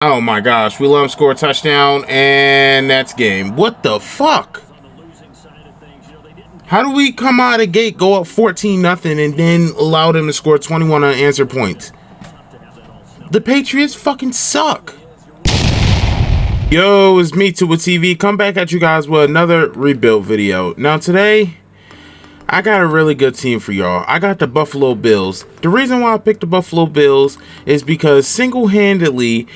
Oh my gosh, we let him score a touchdown, and that's game. What the fuck? How do we come out of the gate, go up 14-0, and then allow them to score 21 unanswered points? The Patriots fucking suck. Yo, it's me, Tua TV. Come back at you guys with another rebuild video. Now today, I got a really good team for y'all. I got the Buffalo Bills. The reason why I picked the Buffalo Bills is because single-handedly,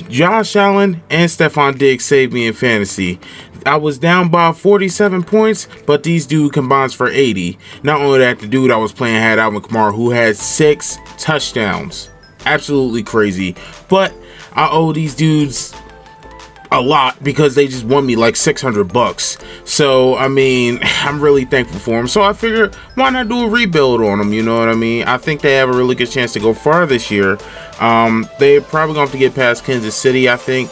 Josh Allen and Stefon Diggs saved me in fantasy. I was down by 47 points, but these dudes combines for 80. Not only that, the dude I was playing had Alvin Kamara, who had 6 touchdowns. Absolutely crazy. But I owe these dudes a lot because they just won me like $600. So I mean, I'm really thankful for them. So I figured, why not do a rebuild on them? You know what I mean? I think they have a really good chance to go far this year. They're probably going to have to get past Kansas City, I think.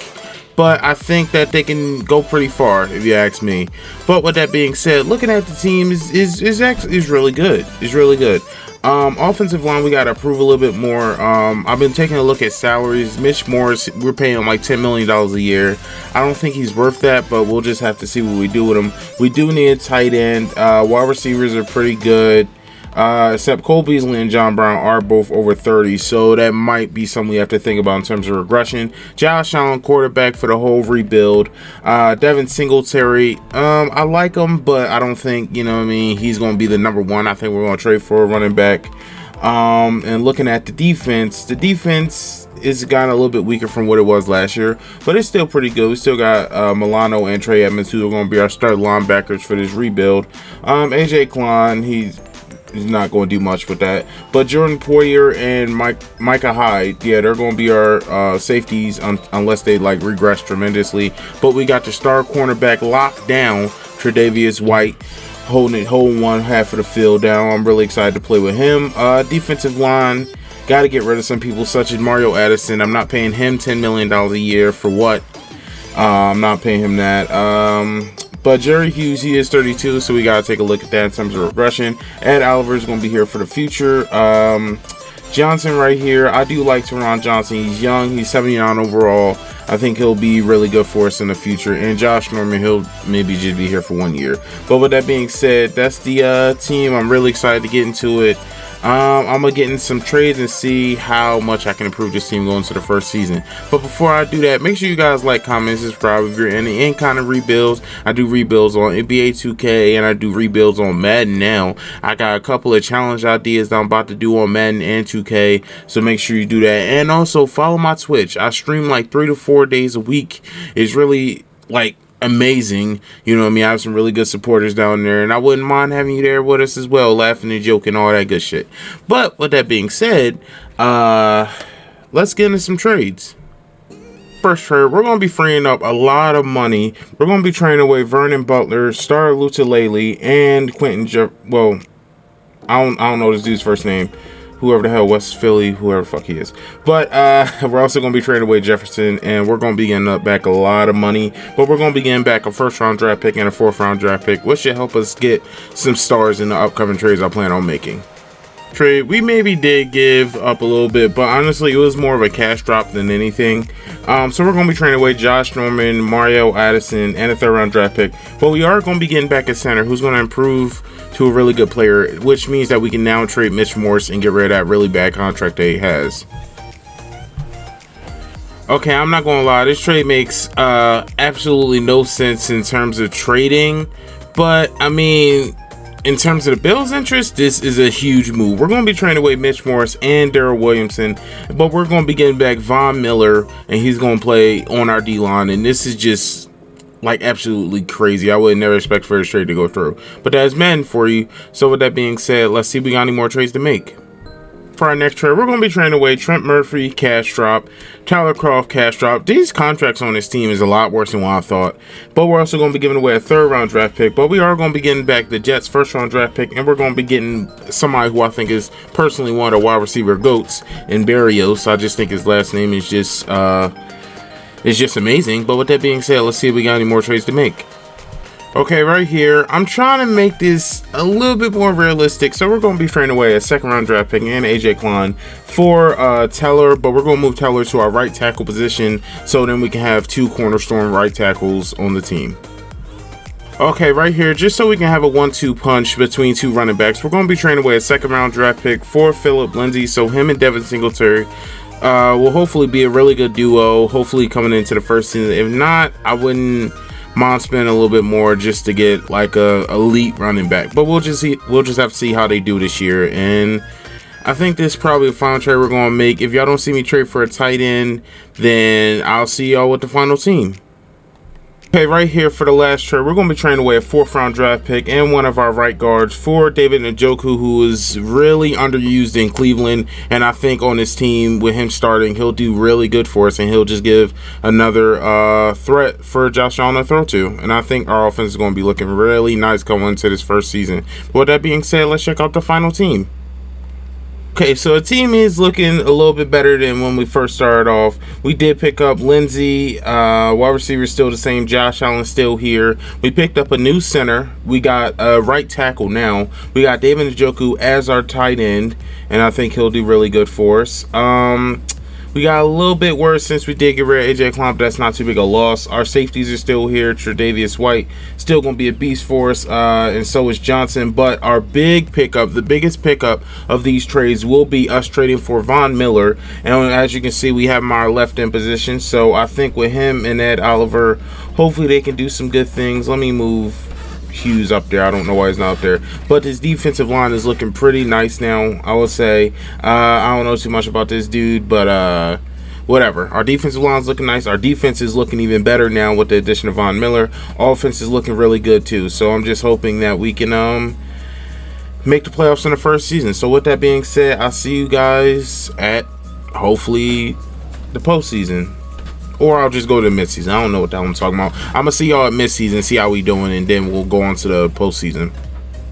But I think that they can go pretty far, if you ask me. But with that being said, looking at the team is really good. It's really good. Offensive line, we got to improve a little bit more. I've been taking a look at salaries. Mitch Morris, we're paying him like $10 million a year. I don't think he's worth that, but we'll just have to see what we do with him. We do need a tight end. Wide receivers are pretty good. Except Cole Beasley and John Brown are both over 30, so that might be something we have to think about in terms of regression. Josh Allen, quarterback for the whole rebuild. Devin Singletary, I like him, but I don't think, you know what I mean, he's going to be the number one. I think we're going to trade for a running back. And looking at the defense is gotten a little bit weaker from what it was last year, but it's still pretty good. We still got Milano and Trey Edmonds, who are going to be our starting linebackers for this rebuild. AJ Klein, he's not going to do much with that. But Jordan Poyer and Micah Hyde, yeah, they're going to be our safeties unless they like regress tremendously. But we got the star cornerback locked down, Tre'Davious White, holding one half of the field down. I'm really excited to play with him. Defensive line, got to get rid of some people such as Mario Addison. I'm not paying him $10 million a year for what? I'm not paying him that. But Jerry Hughes, he is 32, so we got to take a look at that in terms of regression. Ed Oliver is going to be here for the future. Johnson right here, I do like Teron Johnson. He's young, he's 79 overall. I think he'll be really good for us in the future. And Josh Norman, he'll maybe just be here for 1 year. But with that being said, that's the team. I'm really excited to get into it. I'm gonna get in some trades and see how much I can improve this team going into the first season. But before I do that, make sure you guys like, comment, subscribe if you're in any kind of rebuilds. I do rebuilds on NBA 2K and I do rebuilds on Madden now. I got a couple of challenge ideas that I'm about to do on Madden and 2K, so make sure you do that. And also follow my Twitch. I stream like 3 to 4 days a week. It's really like amazing, you know what I mean? I have some really good supporters down there, and I wouldn't mind having you there with us as well, laughing and joking, all that good shit. But with that being said, let's get into some trades. First trade, we're going to be freeing up a lot of money. We're going to be trading away Vernon Butler, Star Lutulele, and Quentin well, I don't know this dude's first name. Whoever the hell, West Philly, whoever the fuck he is. But we're also going to be trading away Jefferson, and we're going to be getting back a lot of money. But we're going to be getting back a first-round draft pick and a fourth-round draft pick, which should help us get some stars in the upcoming trades I plan on making. Trade, we maybe did give up a little bit, but honestly, it was more of a cash drop than anything. So we're going to be trading away Josh Norman, Mario Addison, and a third-round draft pick. But we are going to be getting back a center who's going to improve to a really good player, which means that we can now trade Mitch Morris and get rid of that really bad contract that he has. Okay, I'm not going to lie. This trade makes absolutely no sense in terms of trading. But, I mean, in terms of the Bills' interest, this is a huge move. We're going to be trading away Mitch Morris and Darrell Williamson, but we're going to be getting back Von Miller, and he's going to play on our D-line, and this is just like absolutely crazy. I would never expect for this trade to go through, but that's Madden for you. So with that being said, let's see if we got any more trades to make. For our next trade, we're going to be trading away Trent Murphy, cash drop, Tyler Croft, cash drop. These contracts on this team is a lot worse than what I thought. But we're also going to be giving away a third-round draft pick. But we are going to be getting back the Jets' first-round draft pick. And we're going to be getting somebody who I think is personally one of the wide receiver GOATs in Barrios. I just think his last name is just amazing. But with that being said, let's see if we got any more trades to make. Okay, right here, I'm trying to make this a little bit more realistic. So we're going to be trading away a second round draft pick and AJ Klein for Teller, but we're going to move Teller to our right tackle position so then we can have two cornerstone right tackles on the team. Okay, right here, just so we can have a 1-2 punch between two running backs, we're going to be trading away a second round draft pick for Philip Lindsay. So him and Devin Singletary will hopefully be a really good duo, hopefully coming into the first season. If not, I wouldn't mind spending a little bit more just to get like a elite running back, but we'll just have to see how they do this year. And I think this is probably a final trade we're going to make. If y'all don't see me trade for a tight end, then I'll see y'all with the final team. Okay, right here for the last trade, we're going to be trading away a 4th round draft pick and one of our right guards for David Njoku, who is really underused in Cleveland. And I think on this team, with him starting, he'll do really good for us, and he'll just give another threat for Josh Allen to throw to. And I think our offense is going to be looking really nice going into this first season. With that being said, let's check out the final team. Okay, so the team is looking a little bit better than when we first started off. We did pick up Lindsay, wide receiver still the same, Josh Allen still here. We picked up a new center. We got a right tackle now. We got David Njoku as our tight end, and I think he'll do really good for us. We got a little bit worse since we did get rid of AJ Klein, but that's not too big a loss. Our safeties are still here. Tre'Davious White still going to be a beast for us, and so is Johnson. But our big pickup, the biggest pickup of these trades, will be us trading for Von Miller. And as you can see, we have him our left end position. So I think with him and Ed Oliver, hopefully they can do some good things. Let me move Hughes up there. I don't know why he's not up there, but this defensive line is looking pretty nice now, I would say. I don't know too much about this dude, but whatever. Our defensive line is looking nice. Our defense is looking even better now with the addition of Von Miller. Offense is looking really good too, so I'm just hoping that we can make the playoffs in the first season. So with that being said, I'll see you guys at hopefully the postseason. Or I'll just go to the midseason. I don't know what that I'm talking about. I'm going to see y'all at midseason, see how we doing, and then we'll go on to the postseason.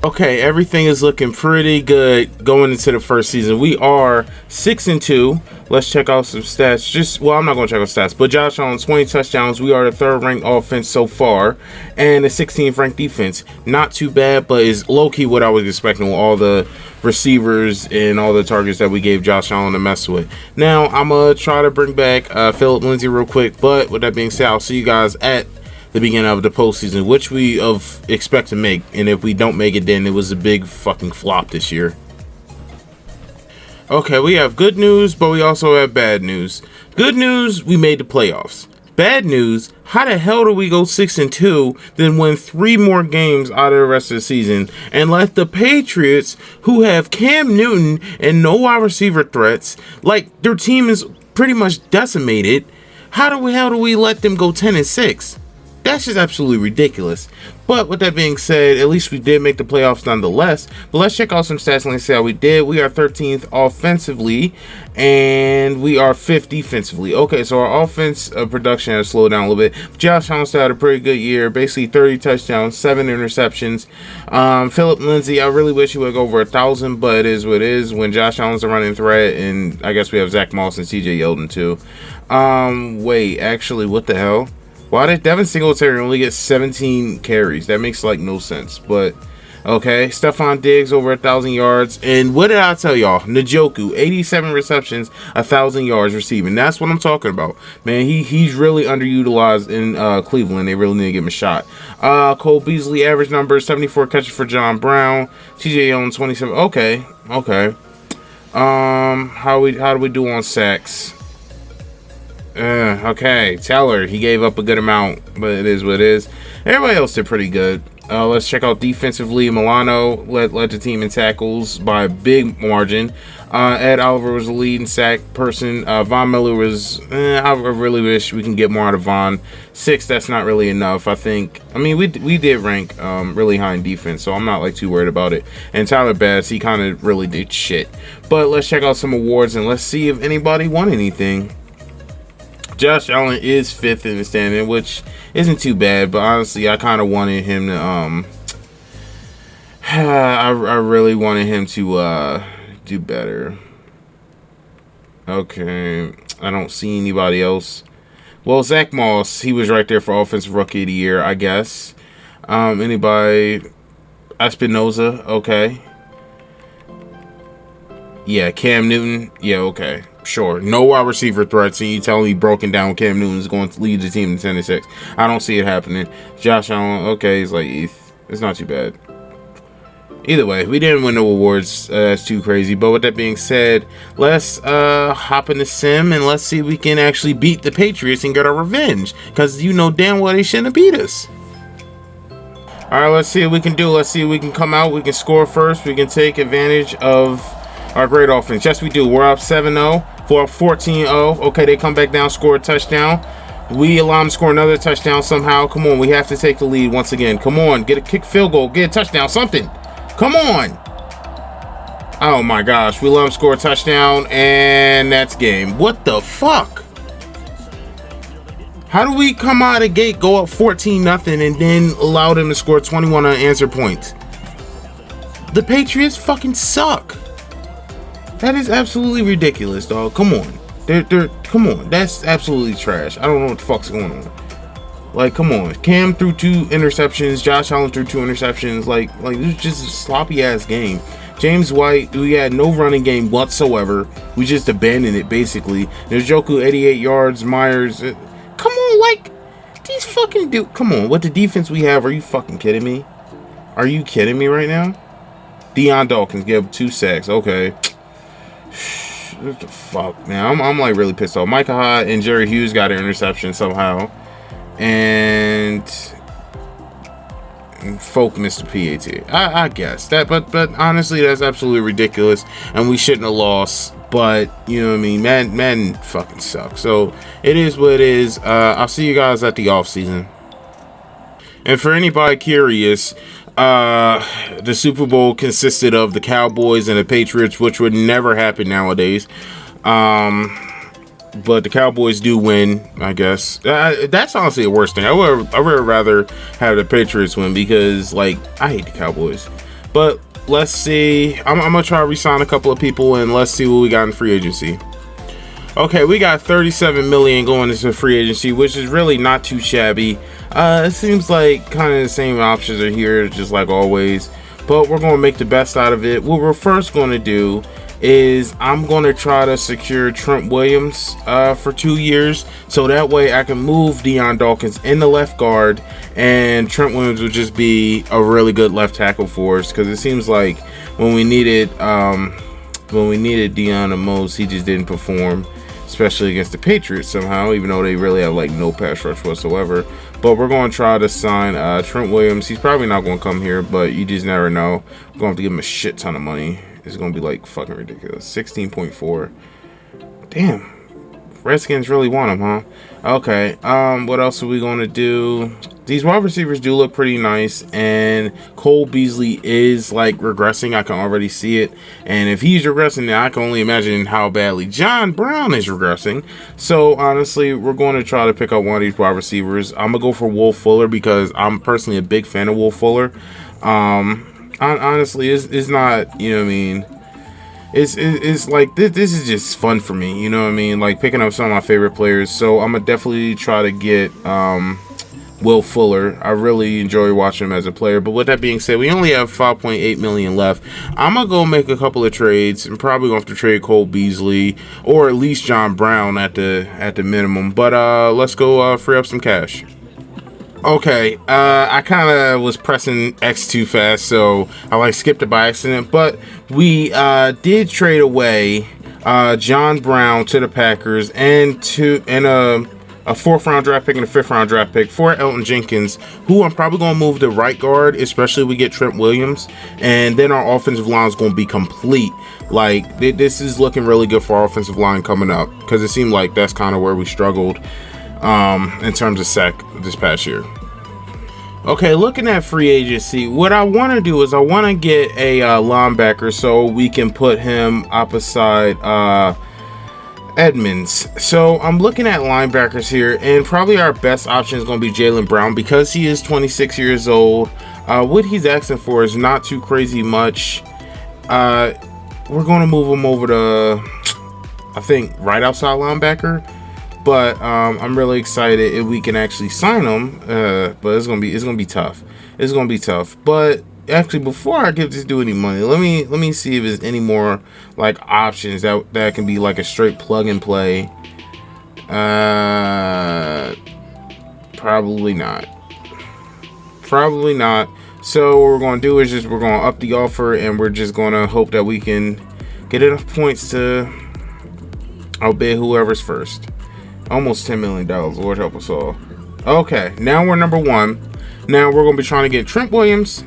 Okay, everything is looking pretty good going into the first season. We are 6-2. Let's check out some stats. I'm not going to check out stats, but Josh Allen, 20 touchdowns. We are the 3rd ranked offense so far, and the 16th ranked defense. Not too bad, but is low-key what I was expecting with all the receivers and all the targets that we gave Josh Allen to mess with. Now, I'm going to try to bring back Philip Lindsay real quick, but with that being said, I'll see you guys at the beginning of the postseason, which we expect to make. And if we don't make it, then it was a big fucking flop this year. Okay, we have good news, but we also have bad news. Good news, we made the playoffs. Bad news, how the hell do we go 6-2, then win 3 more games out of the rest of the season, and let the Patriots, who have Cam Newton and no wide receiver threats, like their team is pretty much decimated, how do we let them go 10-6? That's just absolutely ridiculous. But with that being said, at least we did make the playoffs nonetheless. But let's check out some stats and let's see how we did. We are 13th offensively, and we are 5th defensively. Okay, so our offense production has slowed down a little bit. Josh Allen still had a pretty good year, basically 30 touchdowns, 7 interceptions. Philip Lindsay, I really wish he would go over 1,000, but it is what it is when Josh Allen's a running threat, and I guess we have Zach Moss and CJ Yeldon too. Wait, actually, what the hell? Why did Devin Singletary only get 17 carries? That makes like no sense. But okay, Stefon Diggs over 1,000 yards. And what did I tell y'all? Njoku, 87 receptions, 1,000 yards receiving. That's what I'm talking about, man. He's really underutilized in Cleveland. They really need to give him a shot. Cole Beasley, average number 74 catches for John Brown. TJ Yeldon 27. Okay. How do we do on sacks? Okay, Teller, he gave up a good amount, but it is what it is. Everybody else did pretty good. Let's check out defensively. Milano led the team in tackles by a big margin. Ed Oliver was the leading sack person. Von Miller was, I really wish we can get more out of Von. 6, that's not really enough, I think. I mean, we did rank really high in defense, so I'm not like too worried about it. And Tyler Bass, he kind of really did shit. But let's check out some awards and let's see if anybody won anything. Josh Allen is 5th in the standing, which isn't too bad, but honestly, I kind of wanted him to, I really wanted him to, do better. Okay, I don't see anybody else. Well, Zach Moss, he was right there for Offensive Rookie of the Year, I guess. Anybody? Espinoza, okay. Yeah, Cam Newton, yeah, okay. Sure. No wide receiver threats, and you telling me broken down Cam Newton is going to lead the team to 10-6. I don't see it happening. Josh Allen, okay, he's like ETH. It's not too bad. Either way, we didn't win no awards. That's too crazy. But with that being said, let's hop in the sim and let's see if we can actually beat the Patriots and get our revenge. Because you know damn well they shouldn't have beat us. Alright, let's see what we can do. Let's see if we can come out. We can score first. We can take advantage of our great offense. Yes, we do. We're up 7-0. We're up 14-0. Okay, they come back down, score a touchdown. We allow them to score another touchdown somehow. Come on, we have to take the lead once again. Come on, get a kick field goal. Get a touchdown, something. Come on. Oh my gosh, we let them score a touchdown, and that's game. What the fuck? How do we come out of the gate, go up 14-0, and then allow them to score 21 unanswered points? The Patriots fucking suck. That is absolutely ridiculous, dog. Come on. Come on. That's absolutely trash. I don't know what the fuck's going on. Like, come on. Cam threw 2 interceptions. Josh Allen threw 2 interceptions. Like this was just a sloppy ass game. James White, we had no running game whatsoever. We just abandoned it basically. There's Joku 88 yards. Myers. Come on, like these fucking dude. Come on, what the defense we have? Are you fucking kidding me? Are you kidding me right now? Deion Dawkins gave 2 sacks. Okay. What the fuck, man? I'm like really pissed off. Micah Hyde and Jerry Hughes got an interception somehow. And Folk missed a PAT. I guess that, but honestly, that's absolutely ridiculous, and we shouldn't have lost. But you know what I mean, Madden fucking sucks. So it is what it is. I'll see you guys at the off season. And for anybody curious, the Super Bowl consisted of the Cowboys and the Patriots, which would never happen nowadays. But the Cowboys do win, I guess. That's honestly the worst thing. I would rather have the Patriots win because, like, I hate the Cowboys. But let's see. I'm going to try to re-sign a couple of people, and let's see what we got in free agency. Okay, we got $37 million going into free agency, which is really not too shabby. It seems like kind of the same options are here, just like always. But we're going to make the best out of it. What we're first going to do is I'm going to try to secure Trent Williams for 2 years, so that way I can move Deion Dawkins in the left guard, and Trent Williams will just be a really good left tackle for us, because it seems like when we needed Deion the most, he just didn't perform, especially against the Patriots somehow, even though they really have like no pass rush whatsoever. But we're going to try to sign Trent Williams. He's probably not going to come here, but you just never know. We're going to have to give him a shit ton of money. It's going to be like fucking ridiculous. 16.4. Damn. Redskins really want him, huh? Okay. What else are we going to do? These wide receivers do look pretty nice, and Cole Beasley is like regressing. I can already see it. And if he's regressing, then I can only imagine how badly John Brown is regressing. So honestly, we're going to try to pick up one of these wide receivers. I'm gonna go for Will Fuller because I'm personally a big fan of Will Fuller. Honestly, it's not, you know what I mean, it's like this is just fun for me, you know what I mean, like picking up some of my favorite players. So I'm gonna definitely try to get Will Fuller. I really enjoy watching him as a player. But with that being said, we only have 5.8 million left. I'm gonna go make a couple of trades. I'm probably gonna have to trade Cole Beasley or at least John Brown at the minimum. But let's go free up some cash. Okay, I kind of was pressing X too fast, so I like skipped it by accident. But we did trade away John Brown to the Packers and a 4th round draft pick and a 5th round draft pick for Elton Jenkins, who I'm probably going to move to right guard, especially if we get Trent Williams, and then our offensive line is going to be complete. Like this is looking really good for our offensive line coming up, because it seemed like that's kind of where we struggled in terms of sack this past year. Okay, looking at free agency, what I want to do is I want to get a linebacker so we can put him opposite Edmonds. So I'm looking at linebackers here, and probably our best option is going to be Jaylen Brown because he is 26 years old. What he's asking for is not too crazy much. We're going to move him over to, I think, right outside linebacker. But I'm really excited if we can actually sign him. But it's gonna be tough. It's gonna be tough. But actually, before I give this dude any money, let me see if there's any more like options that can be like a straight plug and play. Probably not. Probably not. So what we're gonna do is we're gonna up the offer, and we're just gonna hope that we can get enough points to outbid whoever's first. Almost $10 million. Lord help us all. Okay, now we're number one. Now we're going to be trying to get Trent Williams,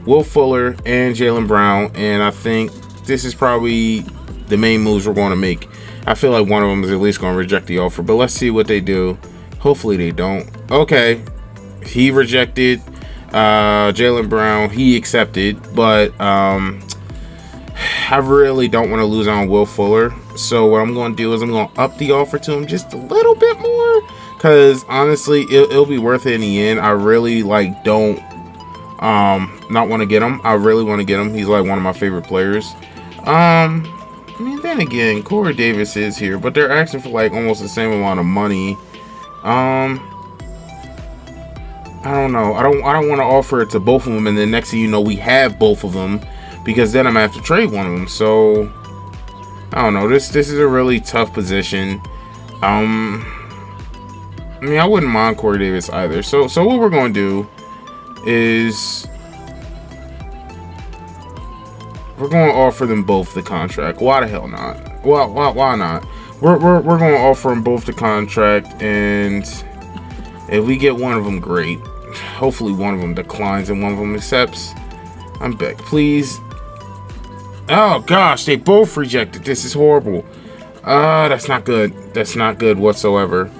Will Fuller, and Jaylen Brown. And I think this is probably the main moves we're going to make. I feel like one of them is at least going to reject the offer. But let's see what they do. Hopefully they don't. Okay, he rejected. Jaylen Brown, he accepted. But I really don't want to lose on Will Fuller. So what I'm going to do is I'm going to up the offer to him just a little bit more, because honestly it'll be worth it in the end. I really don't not want to get him. I really want to get him. He's like one of my favorite players. I mean, then again, Corey Davis is here, but they're asking for like almost the same amount of money. I don't know. I don't want to offer it to both of them, and then next thing you know, we have both of them, because then I'm gonna have to trade one of them. So I don't know. This is a really tough position. I mean, I wouldn't mind Corey Davis either. So what we're gonna do is we're gonna offer them both the contract. Why the hell not? Why not? We're gonna offer them both the contract, and if we get one of them, great. Hopefully one of them declines and one of them accepts. I'm back, please. Oh gosh, they both rejected. This is horrible. That's not good. That's not good whatsoever.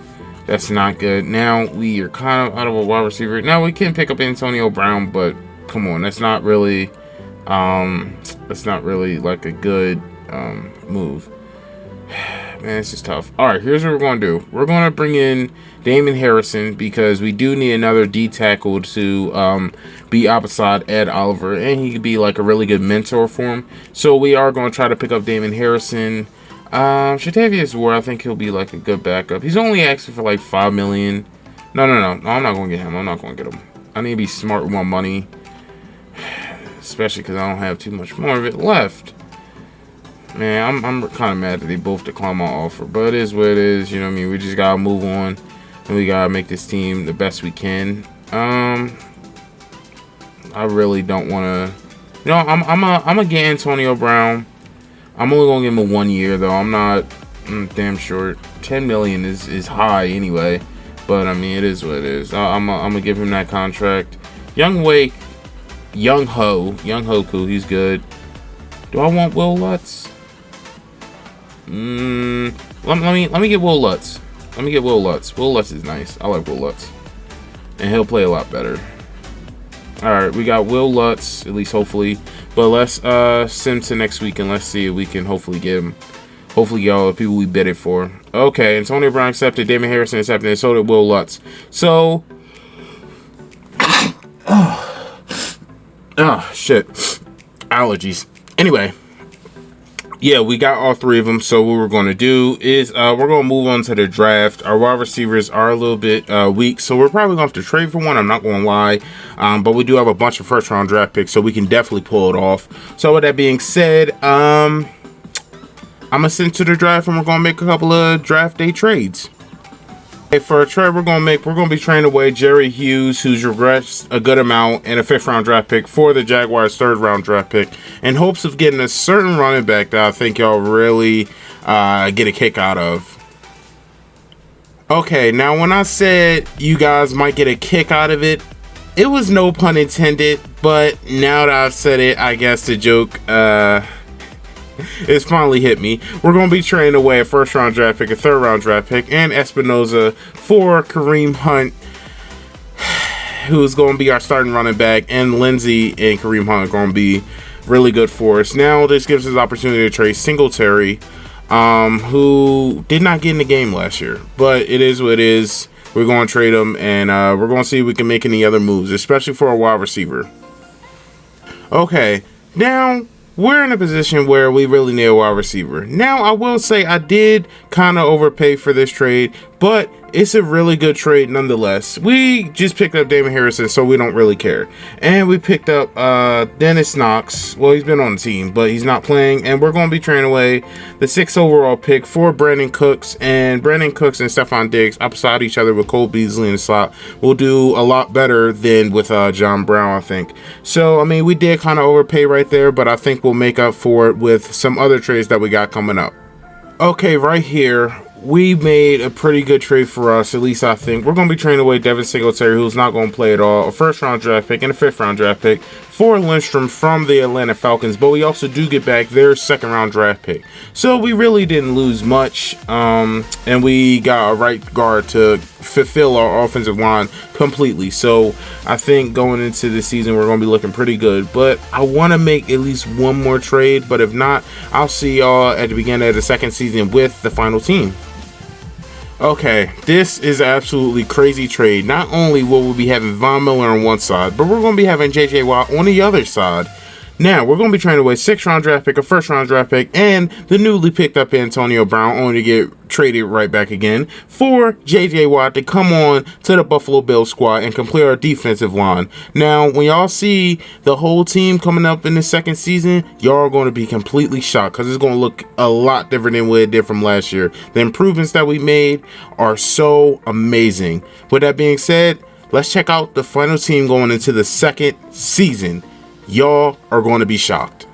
That's not good. Now we are kind of out of a wide receiver. Now we can pick up Antonio Brown, but come on, that's not really like a good move. Man, this is tough. All right, here's what we're going to do. We're going to bring in Damon Harrison, because we do need another D tackle to be opposite Ed Oliver, and he could be like a really good mentor for him. So we are going to try to pick up Damon Harrison. Shatavius Ward, I think he'll be like a good backup. He's only asking for like $5 million. No, I'm not going to get him. I'm not going to get him. I need to be smart with my money, especially because I don't have too much more of it left. Man, I'm kind of mad that they both declined my offer, but it is what it is. You know what I mean? We just gotta move on, and we gotta make this team the best we can. I really don't want to. You know, I'm gonna get Antonio Brown. I'm only gonna give him a 1 year though. I'm damn short. 10 million is high anyway, but I mean, it is what it is. I'm gonna give him that contract. Young Hoku, he's good. Do I want Will Lutz? Let me get Will Lutz. Let me get Will Lutz. Will Lutz is nice. I like Will Lutz, and he'll play a lot better. All right, we got Will Lutz, at least hopefully. But let's send to next week, and let's see if we can hopefully get him. Hopefully, get all the people we bid it for. Okay, Antonio Brown accepted. Damon Harrison accepted, and so did Will Lutz. So, oh shit, allergies. Anyway. Yeah, we got all three of them. So what we're going to do is we're going to move on to the draft. Our wide receivers are a little bit weak, so we're probably going to have to trade for one. I'm not going to lie. But we do have a bunch of first-round draft picks, so we can definitely pull it off. So with that being said, I'm going to send to the draft, and we're going to make a couple of draft day trades. For a trade we're going to be trading away Jerry Hughes, who's regressed a good amount, and a 5th round draft pick for the Jaguars' 3rd round draft pick, in hopes of getting a certain running back that I think y'all really get a kick out of. Okay, now when I said you guys might get a kick out of it, it was no pun intended, but now that I've said it, I guess the joke it's finally hit me. We're going to be trading away a 1st round draft pick, a 3rd round draft pick, and Espinoza for Kareem Hunt, who's going to be our starting running back, and Lindsey and Kareem Hunt are going to be really good for us. Now this gives us the opportunity to trade Singletary, who did not get in the game last year, but it is what it is. We're going to trade him, and we're going to see if we can make any other moves, especially for a wide receiver. Okay, now we're in a position where we really need a wide receiver. Now, I will say I did kind of overpay for this trade, but it's a really good trade nonetheless. We just picked up Damon Harrison, so we don't really care. And we picked up Dennis Knox. Well, he's been on the team, but he's not playing. And we're going to be trading away the 6th overall pick for Brandon Cooks. And Brandon Cooks and Stefon Diggs opposite each other with Cole Beasley in the slot will do a lot better than with John Brown, I think. So, I mean, we did kind of overpay right there, but I think we'll make up for it with some other trades that we got coming up. Okay, right here, we made a pretty good trade for us, at least I think. We're going to be trading away Devin Singletary, who's not going to play at all, a first-round draft pick and a fifth-round draft pick for Lindstrom from the Atlanta Falcons, but we also do get back their second-round draft pick. So we really didn't lose much, and we got a right guard to fulfill our offensive line completely. So I think going into the season, we're going to be looking pretty good, but I want to make at least one more trade, but if not, I'll see y'all at the beginning of the second season with the final team. Okay, this is an absolutely crazy trade. Not only will we be having Von Miller on one side, but we're going to be having J.J. Watt on the other side. Now, we're going to be trading away 6th-round draft pick, a first-round draft pick, and the newly picked up Antonio Brown, only to get traded right back again, for J.J. Watt to come on to the Buffalo Bills squad and complete our defensive line. Now, when y'all see the whole team coming up in the second season, y'all are going to be completely shocked because it's going to look a lot different than what it did from last year. The improvements that we made are so amazing. With that being said, let's check out the final team going into the second season. Y'all are going to be shocked.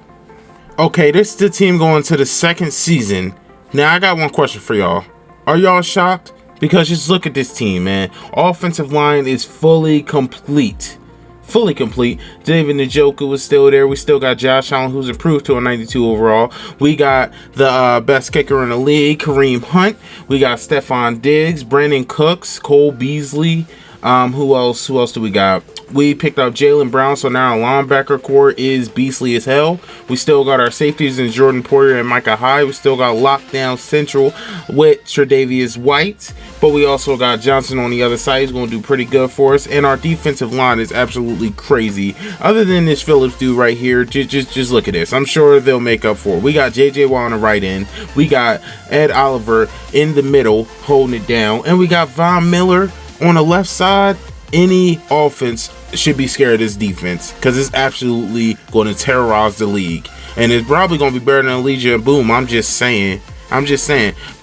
Okay, this is the team going to the second season. Now, I got one question for y'all. Are y'all shocked? Because just look at this team, man. Offensive line is fully complete. Fully complete. David Njoku is still there. We still got Josh Allen, who's improved to a 92 overall. We got the best kicker in the league, Kareem Hunt. We got Stefon Diggs, Brandon Cooks, Cole Beasley. Who else do we got? We picked up Jalen Brown, so now our linebacker core is beastly as hell. We still got our safeties in Jordan Poyer and Micah Hyde. We still got lockdown central with Tre'Davious White, but we also got Johnson on the other side. He's going to do pretty good for us, and our defensive line is absolutely crazy. Other than this Phillips dude right here, just look at this. I'm sure they'll make up for it. We got J.J. Watt on the right end. We got Ed Oliver in the middle holding it down, and we got Von Miller on the left side. Any offense should be scared of this defense because it's absolutely going to terrorize the league, and it's probably going to be better than Elijah and Boom. I'm just saying.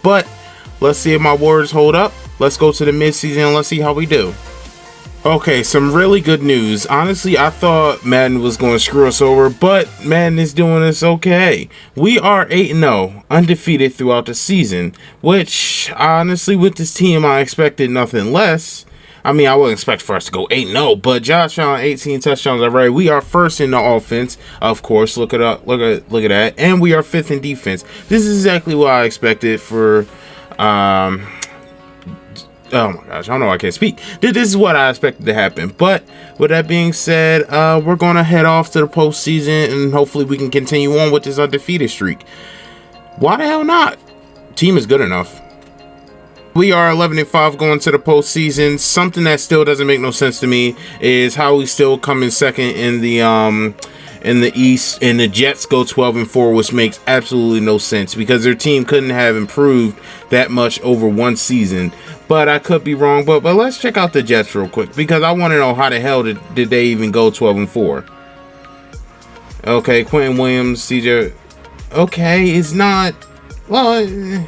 But let's see if my words hold up. Let's go to the midseason and let's see how we do. Okay, some really good news. Honestly, I thought Madden was going to screw us over, but Madden is doing us okay. We are 8-0, undefeated throughout the season, which honestly, with this team, I expected nothing less. I mean, I wouldn't expect for us to go 8-0, but Josh Allen, 18 touchdowns already. We are first in the offense, of course. Look at that, and we are 5th in defense. This is exactly what I expected for. Oh my gosh, I don't know. I can't speak. This is what I expected to happen. But with that being said, we're gonna head off to the postseason, and hopefully we can continue on with this undefeated streak. Why the hell not? Team is good enough. We are 11-5 going to the postseason. Something that still doesn't make no sense to me is how we still come in second in the East, and the Jets go 12-4, which makes absolutely no sense because their team couldn't have improved that much over one season. But I could be wrong. But let's check out the Jets real quick because I want to know how the hell did they even go 12-4. Okay, Quentin Williams, CJ. Okay, it's not. Well.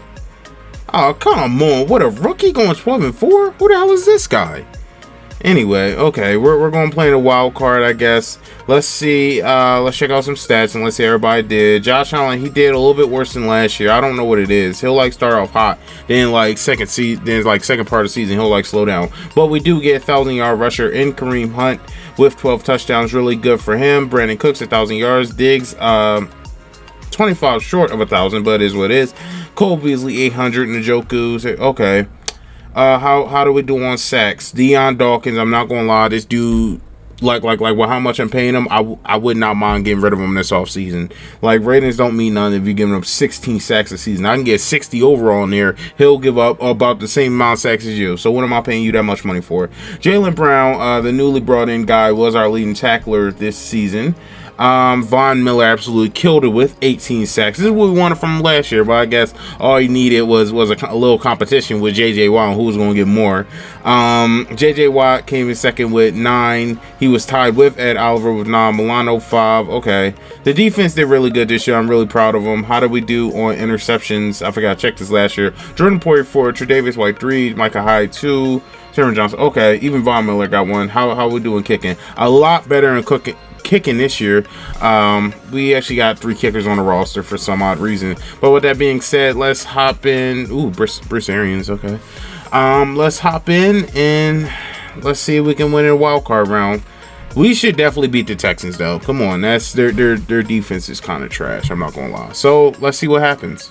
Oh, come on. What, a rookie going 12-4? Who the hell is this guy? Anyway, okay, we're going to play in a wild card, I guess. Let's see. Let's check out some stats and let's see how everybody did. Josh Allen, he did a little bit worse than last year. I don't know what it is. He'll like start off hot, then second part of the season he'll like slow down. But we do get a 1,000-yard rusher in Kareem Hunt with 12 touchdowns. Really good for him. Brandon Cooks 1,000 yards. Diggs 25 short of 1,000, but it is what it is. Cole Beasley 800. Njoku. Okay. How do we do on sacks? Deion Dawkins, I'm not gonna lie, this dude, like well, how much I'm paying him, I would not mind getting rid of him this offseason. Like, ratings don't mean nothing if you're giving him 16 sacks a season. I can get 60 overall in there. He'll give up about the same amount of sacks as you. So what am I paying you that much money for? Jalen Brown, the newly brought in guy, was our leading tackler this season. Von Miller absolutely killed it with 18 sacks. This is what we wanted from him last year, but I guess all he needed was a little competition with J.J. Watt on who was going to get more. J.J. Watt came in second with 9. He was tied with Ed Oliver with 9. Milano 5. Okay. The defense did really good this year. I'm really proud of them. How did we do on interceptions? I forgot. I checked this last year. Jordan Poyer 4. Tre'Davious White 3. Micah Hyde 2. Sharon Johnson. Okay. Even Von Miller got 1. How we doing kicking? A lot better in kicking this year. We actually got 3 kickers on the roster for some odd reason. But with that being said, let's hop in. Ooh, Bruce Arians. Okay. Let's hop in and let's see if we can win in a wild card round. We should definitely beat the Texans though. Come on, that's their defense is kind of trash. I'm not gonna lie. So let's see what happens.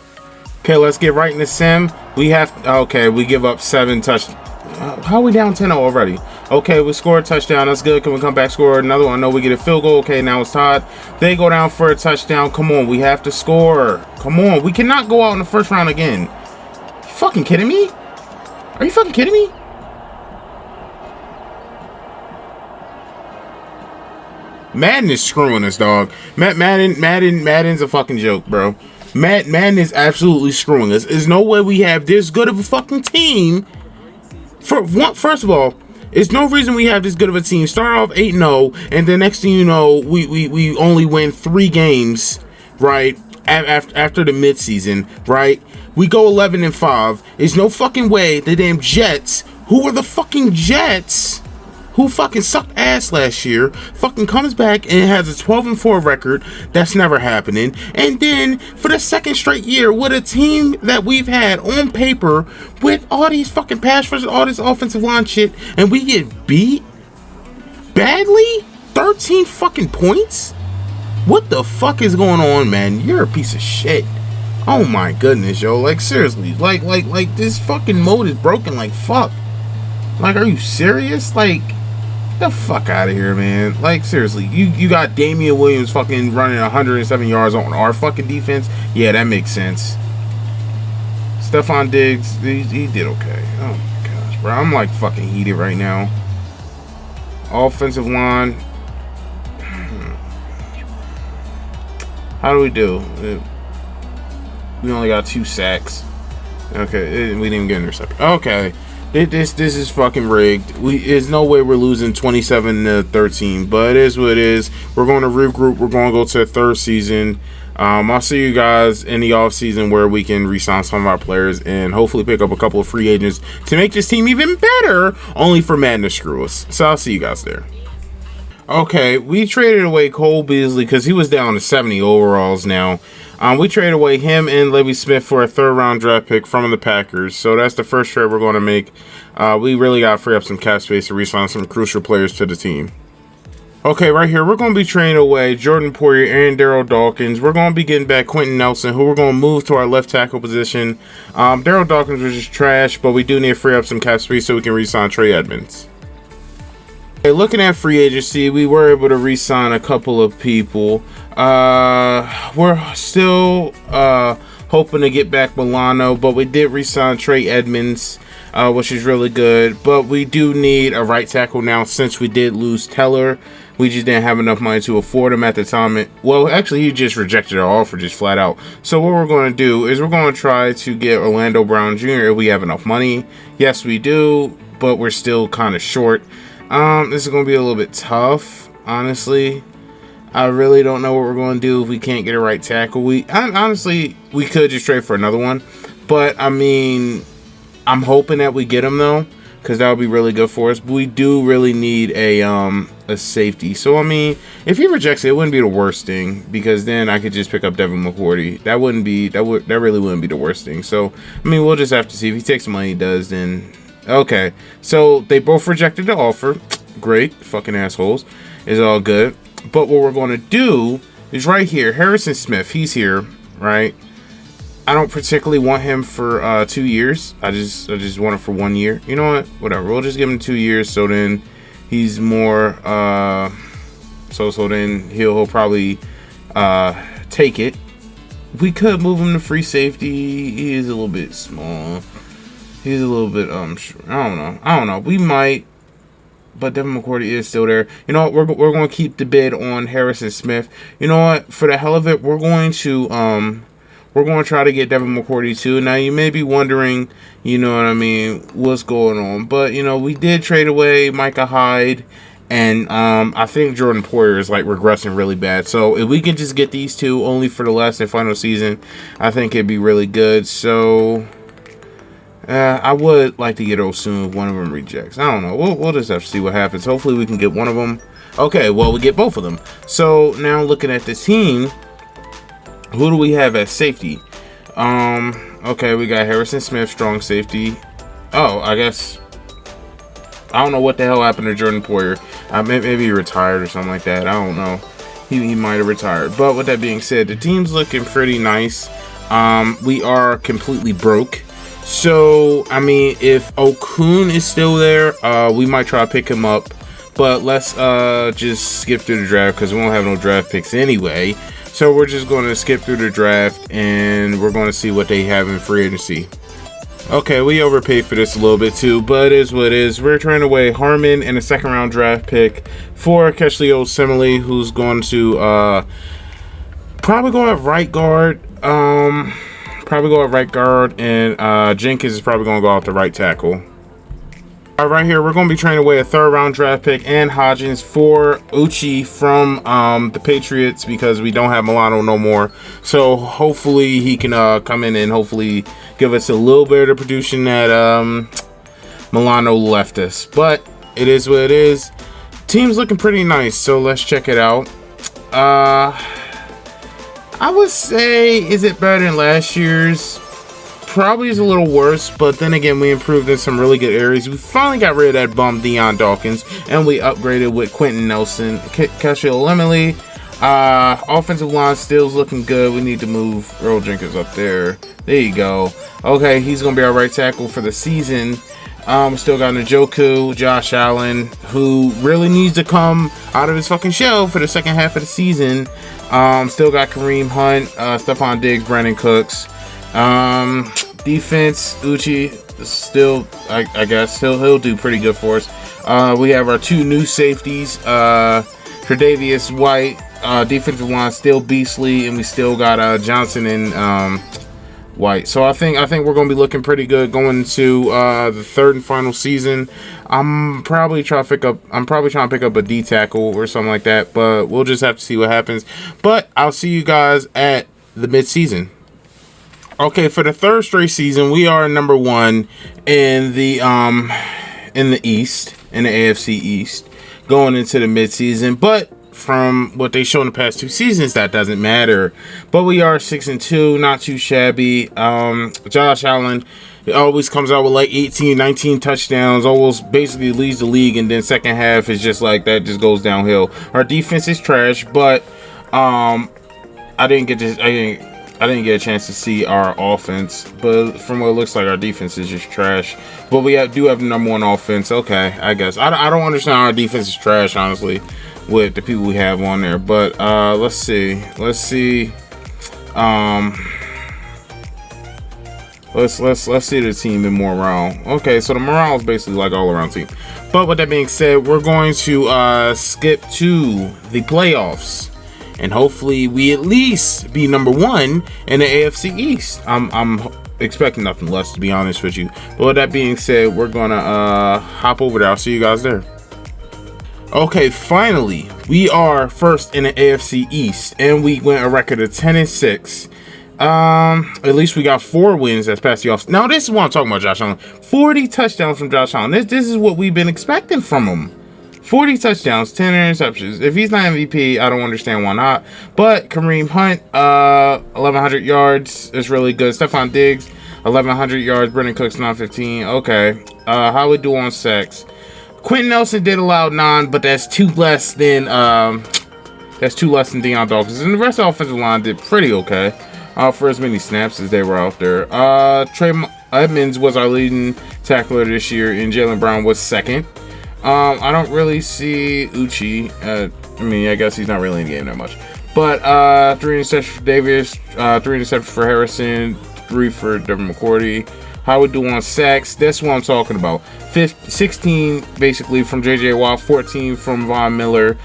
Okay, let's get right in the sim. We give up 7 touchdowns. How are we down 10-0 already? Okay, we scored a touchdown. That's good. Can we come back, score another one? No, we get a field goal. Okay, now it's tied. They go down for a touchdown. Come on, we have to score. Come on, we cannot go out in the first round again. You fucking kidding me? Are you fucking kidding me? Madden is screwing us, dog. Madden's a fucking joke, bro. Madden is absolutely screwing us. There's no way we have this good of a fucking team. First of all, there's no reason we have this good of a team. Start off 8-0, and the next thing you know, we only win 3 games, right? After the midseason, right? We go 11-5. There's no fucking way the damn Jets, who are the fucking Jets, who fucking sucked ass last year, fucking comes back and has a 12-4 record. That's never happening. And then for the second straight year, with a team that we've had on paper with all these fucking pass rushers, all this offensive line shit, and we get beat badly, 13 fucking points. What the fuck is going on, man? You're a piece of shit. Oh my goodness, yo. Like seriously, like this fucking mode is broken. Like fuck. Like, are you serious? Like, the fuck out of here, man. Like, seriously, you got Damian Williams fucking running 107 yards on our fucking defense. Yeah, that makes sense. Stefon Diggs, he did okay. Oh my gosh, bro. I'm like fucking heated right now. Offensive line. How do we do? We only got 2 sacks. Okay, we didn't even get intercepted. Okay. This is fucking rigged. There's no way we're losing 27-13, but it is what it is. We're going to regroup. We're going to go to the 3rd season. I'll see you guys in the off season where we can re-sign some of our players and hopefully pick up a couple of free agents to make this team even better, only for Madden to screw us. So I'll see you guys there. Okay, we traded away Cole Beasley because he was down to 70 overalls now. We traded away him and Levy Smith for a 3rd-round draft pick from the Packers. So that's the first trade we're going to make. We really got to free up some cap space to re-sign some crucial players to the team. Okay, right here, we're going to be trading away Jordan Poyer and Daryl Dawkins. We're going to be getting back Quentin Nelson, who we're going to move to our left tackle position. Daryl Dawkins was just trash, but we do need to free up some cap space so we can re-sign Trey Edmonds. Okay, looking at free agency, we were able to re-sign a couple of people. We're still hoping to get back Milano, but we did re-sign Trey Edmonds, which is really good. But we do need a right tackle now since we did lose Teller. We just didn't have enough money to afford him at the time. Well, actually, he just rejected our offer just flat out. So what we're going to do is we're going to try to get Orlando Brown Jr. if we have enough money. Yes, we do, but we're still kind of short. This is going to be a little bit tough, honestly. I really don't know what we're going to do if we can't get a right tackle. Honestly, we could just trade for another one. But, I mean, I'm hoping that we get him, though, because that would be really good for us. But we do really need a safety. So, I mean, if he rejects it, it wouldn't be the worst thing, because then I could just pick up Devin McCourty. That really wouldn't be the worst thing. So, I mean, we'll just have to see. If he takes the money he does, then... Okay, so they both rejected the offer. Great, fucking assholes. It's all good. But what we're going to do is right here, Harrison Smith. He's here, right? I don't particularly want him for 2 years. I just want him for 1 year. You know what? Whatever. We'll just give him 2 years. So then he's more. So then he'll probably take it. We could move him to free safety. He is a little bit small. He's a little bit I don't know. We might. but Devin McCourty is still there. You know what? We're going to keep the bid on Harrison Smith. You know what? For the hell of it, we're going to try to get Devin McCourty too. Now you may be wondering, you know what I mean, what's going on? But you know, we did trade away Micah Hyde, and I think Jordan Poyer is like regressing really bad. So if we can just get these two only for the last and final season, I think it'd be really good. So I would like to get Osun if one of them rejects. I don't know. We'll just have to see what happens. Hopefully we can get one of them. Okay, well, we get both of them. So now looking at the team, who do we have at safety? Okay, we got Harrison Smith, strong safety. Oh, I guess I don't know what the hell happened to Jordan Poyer. Maybe he retired or something like that. I don't know. He might have retired. But with that being said, the team's looking pretty nice. We are completely broke. So, I mean, if Okun is still there, we might try to pick him up. But let's just skip through the draft because we won't have no draft picks anyway. So we're just going to skip through the draft and we're going to see what they have in free agency. Okay, we overpaid for this a little bit too, but it is what it is. We're trading away Harmon and a second round draft pick for Keshley Osemele, who's going to probably go at right guard. And Jenkins is probably going to go out the right tackle. All right, here we're going to be trading away a third round draft pick and Hodgins for Uchi from the Patriots because we don't have Milano no more. So hopefully he can come in and hopefully give us a little bit of the production that Milano left us. But it is what it is. Team's looking pretty nice, so let's check it out. I would say, is it better than last year's? Probably is a little worse, but then again, we improved in some really good areas. We finally got rid of that bum Deion Dawkins, and we upgraded with Quentin Nelson, Keshley Osemele. Offensive line still's looking good. We need to move Earl Jenkins up there. There you go. Okay, he's gonna be our right tackle for the season. Still got Njoku, Josh Allen, who really needs to come out of his fucking shell for the second half of the season. Still got Kareem Hunt, Stefon Diggs, Brandon Cooks. Defense, Uchi still, I guess he'll do pretty good for us. We have our two new safeties, Tre'Davious White. Defensive line still beastly, and we still got Johnson and White. So I think we're gonna be looking pretty good going to the third and final season. I'm probably trying to pick up a D tackle or something like that, but we'll just have to see what happens. But I'll see you guys at the mid-season. Okay, for the third straight season, we are number one in the East, in the AFC East, going into the mid-season. But from what they show in the past two seasons, that doesn't matter. But we are 6-2, not too shabby. Josh Allen always comes out with like 18, 19 touchdowns, almost basically leads the league, and then second half is just like that, just goes downhill. Our defense is trash, but I didn't get a chance to see our offense, but from what it looks like, our defense is just trash. But we do have the number one offense. Okay, I guess I don't understand how our defense is trash, honestly, with the people we have on there. But let's see. Let's see the team in morale. Okay, so the morale is basically like all around team. But with that being said, we're going to skip to the playoffs. And hopefully we at least be number one in the AFC East. I'm expecting nothing less, to be honest with you. But with that being said, we're gonna hop over there. I'll see you guys there. Okay, finally, we are first in the AFC East, and we went a record of 10-6. At least we got 4 wins that's past the off. Now this is what I'm talking about, Josh Allen. 40 touchdowns from Josh Allen. This is what we've been expecting from him. 40 touchdowns, 10 interceptions. If he's not MVP, I don't understand why not. But Kareem Hunt, 1,100 yards is really good. Stefon Diggs, 1,100 yards. Brandon Cooks, 915. Okay. How we do on sacks? Quentin Nelson did allow 9, but that's 2 less than Deion Dawkins. And the rest of the offensive line did pretty okay for as many snaps as they were out there. Trey Edmonds was our leading tackler this year, and Jaylen Brown was second. I don't really see Uchi. I guess he's not really in the game that much. But 3 interceptions for Davis, 3 interceptions for Harrison, 3 for Devin McCourty. How we do on sacks? That's what I'm talking about. 16 basically from J.J. Watt, 14 from Von Miller,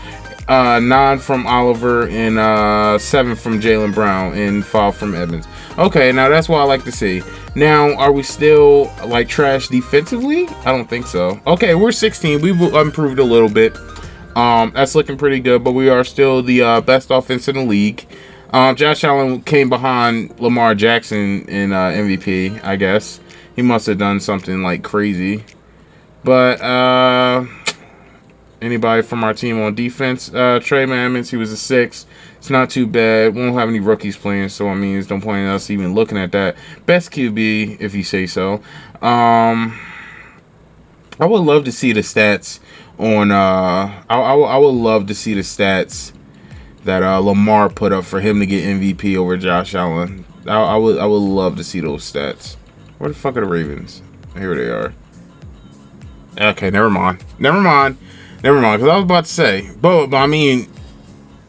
9 from Oliver, and 7 from Jaylen Brown, and 5 from Evans. Okay, now that's what I like to see. Now, are we still like trash defensively? I don't think so. Okay, we're 16. We've improved a little bit. That's looking pretty good, but we are still the best offense in the league. Josh Allen came behind Lamar Jackson in MVP, I guess. He must have done something like crazy. But anybody from our team on defense? Trey Mammonds, he was a 6. It's not too bad. We won't have any rookies playing, so I mean, there's no point in us even looking at that. Best QB, if you say so. I would love to see the stats on. I would love to see the stats that Lamar put up for him to get MVP over Josh Allen. I would love to see those stats. Where the fuck are the Ravens? Here they are. Okay, never mind. Because I was about to say, but I mean,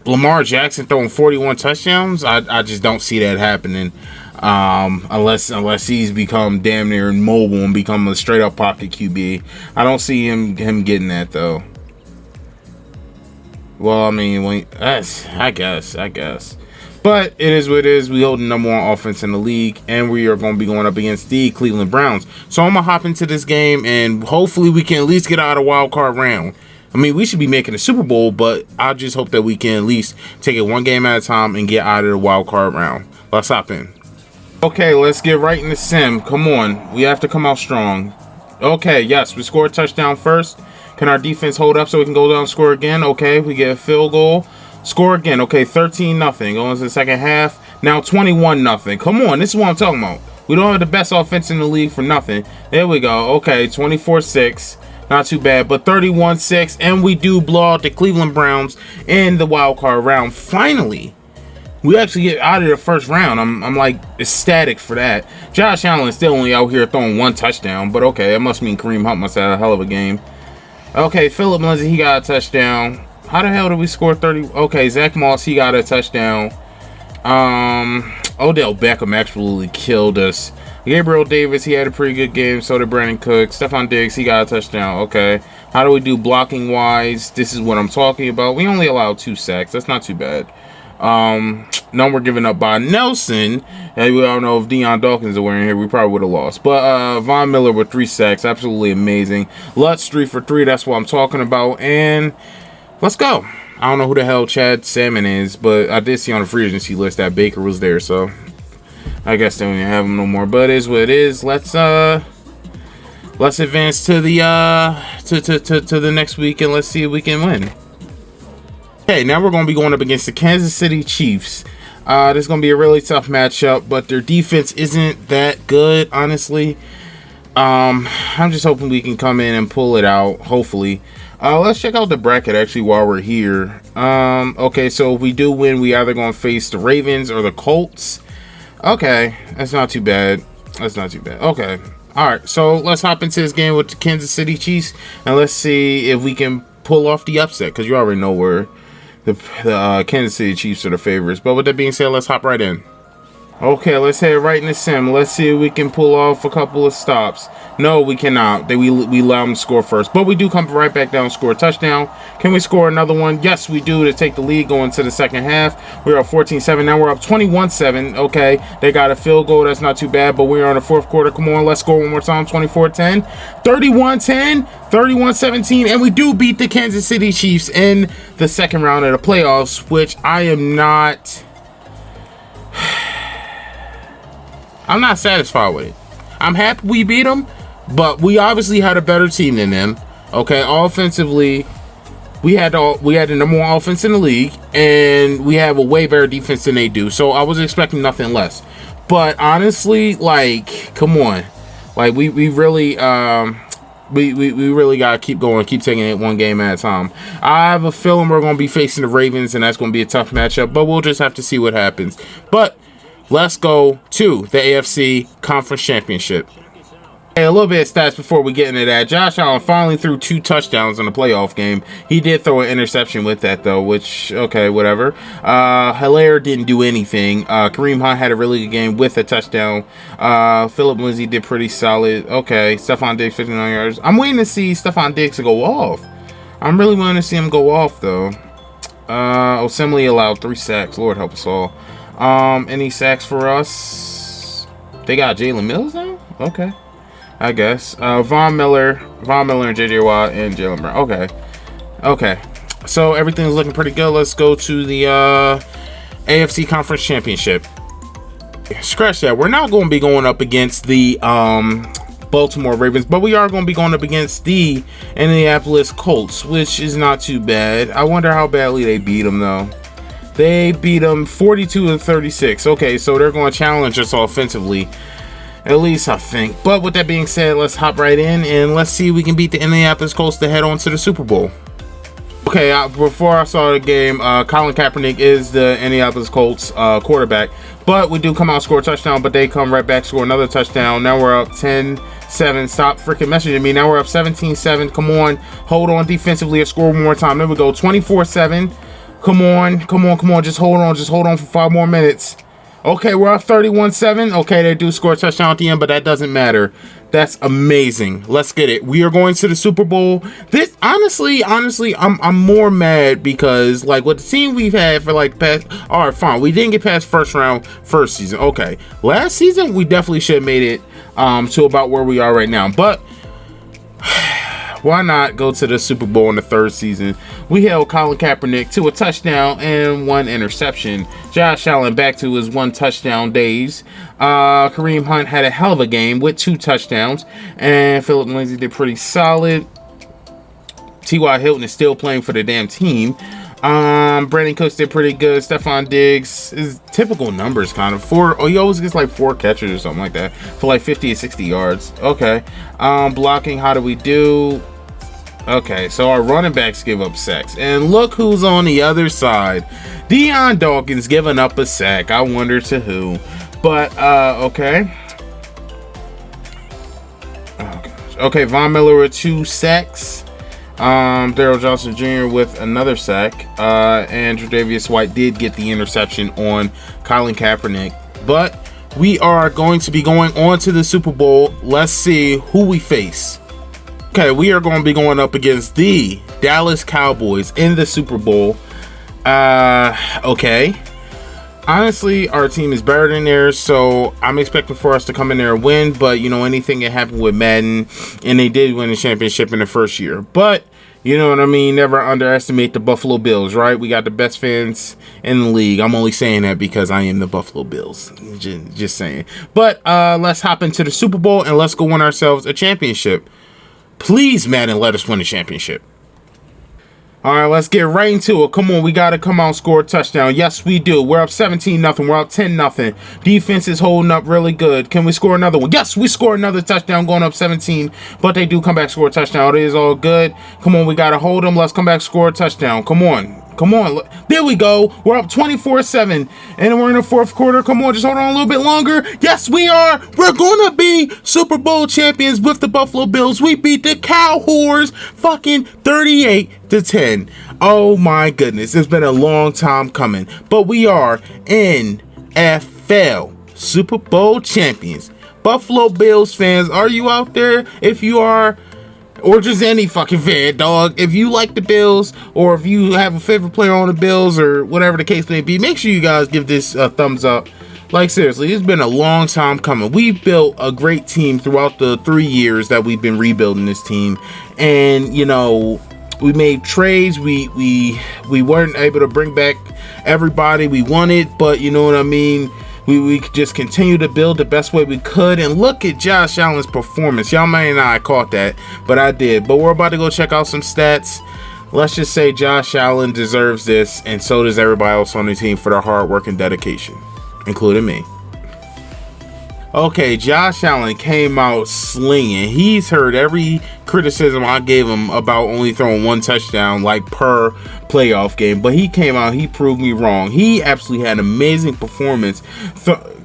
Lamar Jackson throwing 41 touchdowns. I just don't see that happening. Unless he's become damn near immobile and become a straight up pocket QB. I don't see him getting that though. Well, I mean, I guess. But it is what it is. We hold the number 1 offense in the league, and we are going to be going up against the Cleveland Browns. So I'm going to hop into this game, and hopefully we can at least get out of wild card round. I mean, we should be making a Super Bowl, but I just hope that we can at least take it one game at a time and get out of the wild card round. Let's hop in. Okay, let's get right in the sim. Come on. We have to come out strong. Okay, yes, we scored a touchdown first. Can our defense hold up so we can go down and score again? Okay, we get a field goal. Score again. Okay, 13-0. Going into the second half. Now 21-0. Come on, this is what I'm talking about. We don't have the best offense in the league for nothing. There we go. Okay, 24-6. Not too bad, but 31-6. And we do blow out the Cleveland Browns in the wild card round. Finally, we actually get out of the first round. I'm like ecstatic for that. Josh Allen is still only out here throwing 1 touchdown, but okay, that must mean Kareem Hunt must have had a hell of a game. Okay, Phillip Lindsay, he got a touchdown. How the hell did we score 30? Okay, Zach Moss, he got a touchdown. Odell Beckham absolutely killed us. Gabriel Davis, he had a pretty good game. So did Brandon Cook. Stefon Diggs, he got a touchdown. Okay. How do we do blocking wise? This is what I'm talking about. We only allowed 2 sacks. That's not too bad. None were given up by Nelson. And we all know if Deion Dawkins were in here, we probably would have lost. But Von Miller with 3 sacks. Absolutely amazing. Lutz 3 for 3. That's what I'm talking about. And let's go. I don't know who the hell Chad Salmon is, but I did see on the free agency list that Baker was there, so I guess they don't even have him no more. But it is what it is. Let's advance to the to the next week and let's see if we can win. Okay, now we're gonna be going up against the Kansas City Chiefs. This is gonna be a really tough matchup, but their defense isn't that good, honestly. I'm just hoping we can come in and pull it out, hopefully. Let's check out the bracket actually while we're here. Okay, so if we do win, we either gonna face the Ravens or the Colts. Okay, that's not too bad. Okay, all right, so let's hop into this game with the Kansas City Chiefs and let's see if we can pull off the upset, because you already know where the Kansas City Chiefs are the favorites. But with that being said, let's hop right in. Okay, let's head right in the sim. Let's see if we can pull off a couple of stops. No, we cannot. We allow them to score first. But we do come right back down and score a touchdown. Can we score another one? Yes, we do, to take the lead going to the second half. We're up 14-7. Now we're up 21-7. Okay, they got a field goal. That's not too bad. But we're on the fourth quarter. Come on, let's score one more time. 24-10. 31-10. 31-17. And we do beat the Kansas City Chiefs in the second round of the playoffs, which I am not... I'm not satisfied with it. I'm happy we beat them, but we obviously had a better team than them. Okay, offensively, we had the number 1 offense in the league, and we have a way better defense than they do. So I was expecting nothing less. But honestly, like, come on, like we really we really gotta keep going, keep taking it one game at a time. I have a feeling we're gonna be facing the Ravens, and that's gonna be a tough matchup. But we'll just have to see what happens. But let's go to the AFC Conference Championship. Hey, a little bit of stats before we get into that. Josh Allen finally threw 2 touchdowns in a playoff game. He did throw an interception with that, though, which, okay, whatever. Hilaire didn't do anything. Kareem Hunt had a really good game with a touchdown. Philip Lindsay did pretty solid. Okay, Stefon Diggs, 59 yards. I'm waiting to see Stefon Diggs go off. I'm really wanting to see him go off, though. Osemele allowed 3 sacks. Lord help us all. Any sacks for us? They got Jalen Mills now? Okay. I guess. Von Miller and J.J. Watt and Jalen Brown. Okay. So everything's looking pretty good. Let's go to the AFC Conference Championship. Scratch that. We're not going to be going up against the Baltimore Ravens, but we are going to be going up against the Indianapolis Colts, which is not too bad. I wonder how badly they beat them, though. They beat them 42-36. Okay, so they're going to challenge us offensively. At least I think. But with that being said, let's hop right in and let's see if we can beat the Indianapolis Colts to head on to the Super Bowl. Okay, before I saw the game, Colin Kaepernick is the Indianapolis Colts quarterback. But we do come out and score a touchdown, but they come right back, score another touchdown. Now we're up 10-7. Stop freaking messaging me. Now we're up 17-7. Come on. Hold on defensively and score one more time. There we go. 24-7. Come on. Just hold on for 5 more minutes. Okay, we're up 31-7. Okay, they do score a touchdown at the end, but that doesn't matter. That's amazing. Let's get it. We are going to the Super Bowl. This honestly, I'm more mad because like what the team we've had for like past. All right, fine. We didn't get past first round first season. Okay, last season we definitely should have made it to about where we are right now. But why not go to the Super Bowl in the 3rd season? We held Colin Kaepernick to a touchdown and 1 interception. Josh Allen back to his 1 touchdown days. Kareem Hunt had a hell of a game with 2 touchdowns. And Philip Lindsay did pretty solid. T.Y. Hilton is still playing for the damn team. Brandon Cooks did pretty good. Stefon Diggs is typical numbers, kind of. He always gets like 4 catches or something like that for like 50 or 60 yards. Okay. Blocking, how do we do? Okay, so our running backs give up sacks. And look who's on the other side. Deion Dawkins giving up a sack. I wonder to who. But, okay. Oh, gosh. Okay, Von Miller with 2 sacks. Daryl Johnson Jr. with another sack. And Tre'Davious White did get the interception on Colin Kaepernick. But we are going to be going on to the Super Bowl. Let's see who we face. Okay, we are going to be going up against the Dallas Cowboys in the Super Bowl. Okay. Honestly, our team is better than theirs, so I'm expecting for us to come in there and win. But, you know, anything can happen with Madden, and they did win the championship in the first year. But, you know what I mean? Never underestimate the Buffalo Bills, right? We got the best fans in the league. I'm only saying that because I am the Buffalo Bills. Just saying. But let's hop into the Super Bowl, and let's go win ourselves a championship. Please, Madden, let us win the championship. All right, let's get right into it. Come on, we got to come out and score a touchdown. Yes, we do. We're up 17-0. We're up 10-0. Defense is holding up really good. Can we score another one? Yes, we score another touchdown going up 17, but they do come back, score a touchdown. It is all good. Come on, we got to hold them. Let's come back, score a touchdown. Come on. There we go. We're up 24-7, and we're in the 4th quarter. Come on, just hold on a little bit longer. Yes, we are. We're going to be Super Bowl champions with the Buffalo Bills. We beat the Cow Whores fucking 38-10. Oh, my goodness. It's been a long time coming, but we are NFL Super Bowl champions. Buffalo Bills fans, are you out there? If you are, or just any fucking fan, dog. If you like the Bills, or if you have a favorite player on the Bills, or whatever the case may be, make sure you guys give this a thumbs up. Like, seriously, it's been a long time coming. We've built a great team throughout the 3 years that we've been rebuilding this team. And, you know, we made trades. We weren't able to bring back everybody we wanted, but you know what I mean? We could just continue to build the best way we could. And look at Josh Allen's performance. Y'all may not have caught that, but I did. But we're about to go check out some stats. Let's just say Josh Allen deserves this, and so does everybody else on the team for their hard work and dedication, including me. Okay, Josh Allen came out slinging. He's heard every criticism I gave him about only throwing 1 touchdown, like per playoff game. But he came out, he proved me wrong. He absolutely had an amazing performance,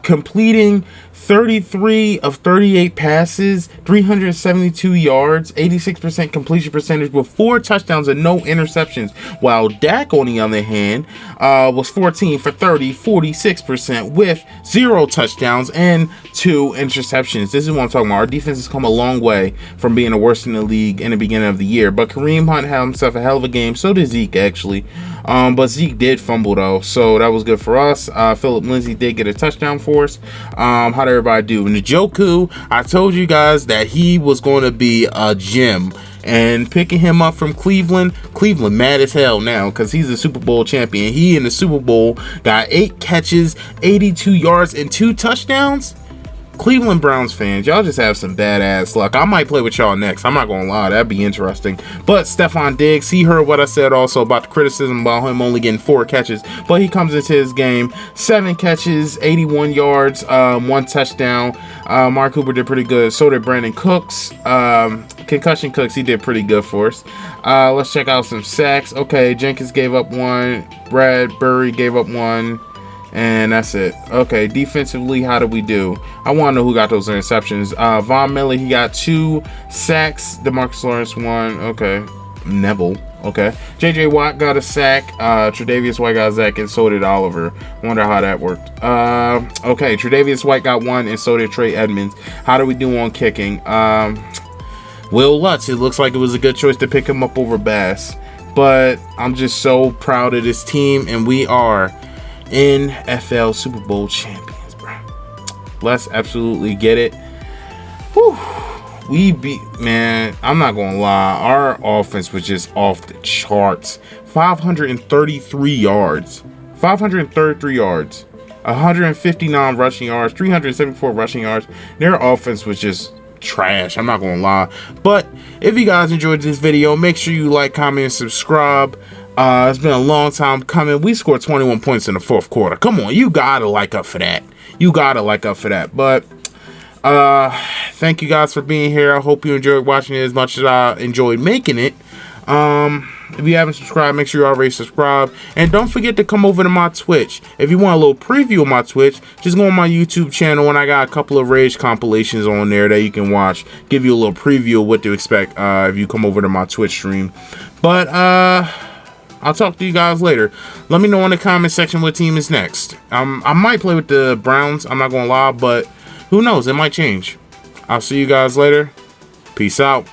completing 33 of 38 passes, 372 yards, 86% completion percentage with 4 touchdowns and no interceptions. While Dak, on the other hand, was 14 for 30, 46% with 0 touchdowns and 2 interceptions. This is what I'm talking about. Our defense has come a long way from being the worst in the league in the beginning of the year. But Kareem Hunt had himself a hell of a game. So did Zeke, actually. But Zeke did fumble, though, so that was good for us. Philip Lindsay did get a touchdown for us. How did everybody do? Njoku, I told you guys that he was going to be a gem. And picking him up from Cleveland mad as hell now because he's a Super Bowl champion. He in the Super Bowl got 8 catches, 82 yards, and 2 touchdowns. Cleveland Browns fans, y'all just have some badass luck. I might play with y'all next. I'm not gonna lie, that'd be interesting. But Stefon Diggs, he heard what I said also about the criticism about him only getting 4 catches, but he comes into his game 7 catches, 81 yards, 1 touchdown. Mark Cooper did pretty good. So did Brandon Cooks. Concussion Cooks, he did pretty good for us. Let's check out some sacks. Okay, Jenkins gave up 1. Bradbury gave up 1. And that's it. Okay, defensively, how did we do? I want to know who got those interceptions. Von Miller, he got 2 sacks. DeMarcus Lawrence 1. Okay. Neville. Okay. J.J. Watt got a sack. Tre'Davious White got a sack, and so did Oliver. Wonder how that worked. Okay, Tre'Davious White got 1, and so did Trey Edmonds. How do we do on kicking? Will Lutz, it looks like it was a good choice to pick him up over Bass. But I'm just so proud of this team, and we are NFL Super Bowl champions, bro. Let's absolutely get it. Whew. We beat, man, I'm not gonna lie, our offense was just off the charts. 533 yards, 159 rushing yards, 374 rushing yards. Their offense was just trash, I'm not gonna lie. But if you guys enjoyed this video, make sure you like, comment, and subscribe. It's been a long time coming. We scored 21 points in the 4th quarter. Come on, you gotta like up for that. But thank you guys for being here. I hope you enjoyed watching it as much as I enjoyed making it. If you haven't subscribed, make sure you already subscribe. And don't forget to come over to my Twitch. If you want a little preview of my Twitch, just go on my YouTube channel, and I got a couple of Rage compilations on there that you can watch. Give you a little preview of what to expect if you come over to my Twitch stream. But I'll talk to you guys later. Let me know in the comment section what team is next. I might play with the Browns. I'm not gonna lie, but who knows? It might change. I'll see you guys later. Peace out.